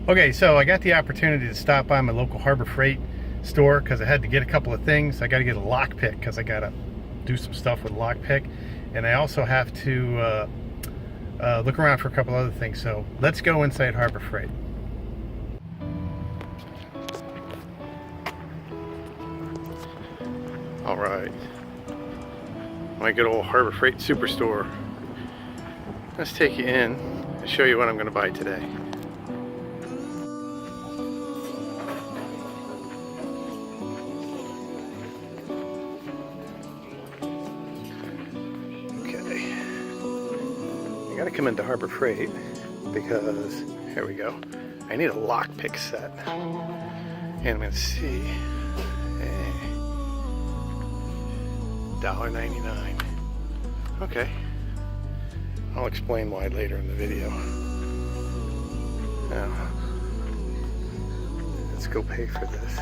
Okay, so I got the opportunity to stop by my local Harbor Freight store because I had to get a couple of things. I got to get a lockpick because I got to do some stuff with a lockpick, and I also have to look around for a couple other things. So let's go inside Harbor Freight. All right, my good old Harbor Freight Superstore. Let's take you in and show you what I'm going to buy today. Okay, I got to come into Harbor Freight because here we go. I need a lockpick set, and I'm going to see. $1.99. Okay, I'll explain why later in the video. Now, let's go pay for this.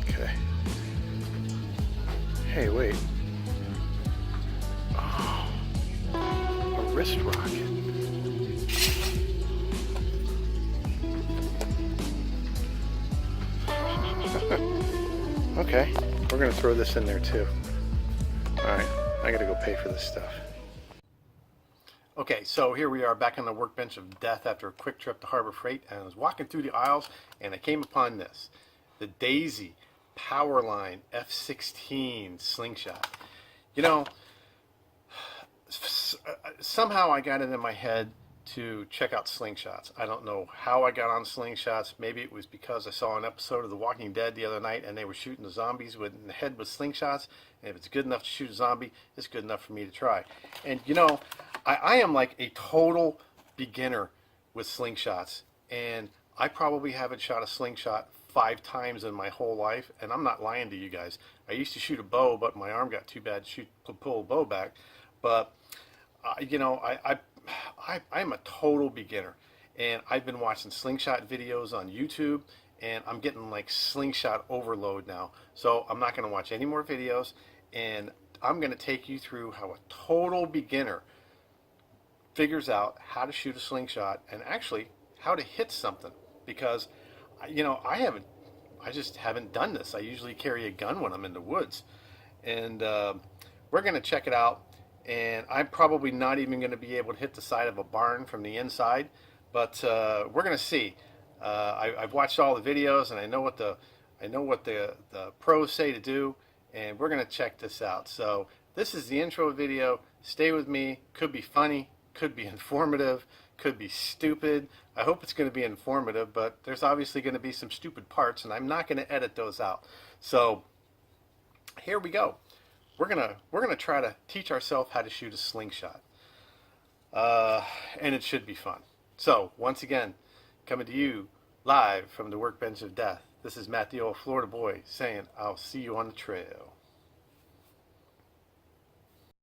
Okay. Hey, wait. Oh, a wrist rocket. Okay, we're gonna throw this in there too. Alright, I gotta go pay for this stuff. Okay, so here we are back on the workbench of death after a quick trip to Harbor Freight, and I was walking through the aisles and I came upon this. The Daisy Powerline F16 slingshot. You know, somehow I got it in my head to check out slingshots. I don't know how I got on slingshots. Maybe it was because I saw an episode of The Walking Dead the other night and they were shooting the zombies in the head with slingshots, and if it's good enough to shoot a zombie, it's good enough for me to try. And you know, I am like a total beginner with slingshots, and I probably haven't shot a slingshot 5 times in my whole life, and I'm not lying to you guys. I used to shoot a bow, but my arm got too bad to pull a bow back. But you know, I'm a total beginner, and I've been watching slingshot videos on YouTube, and I'm getting like slingshot overload now. So I'm not going to watch any more videos, and I'm going to take you through how a total beginner figures out how to shoot a slingshot and actually how to hit something, because you know, I just haven't done this. I usually carry a gun when I'm in the woods, and we're going to check it out. And I'm probably not even going to be able to hit the side of a barn from the inside, but we're going to see. I've watched all the videos, and I know what the pros say to do, and we're going to check this out. So this is the intro video. Stay with me. Could be funny, could be informative, could be stupid. I hope it's going to be informative, but there's obviously going to be some stupid parts, and I'm not going to edit those out. So here we go. We're gonna try to teach ourselves how to shoot a slingshot, and it should be fun. So once again, coming to you live from the workbench of death. This is Matt, the old Florida boy, saying I'll see you on the trail.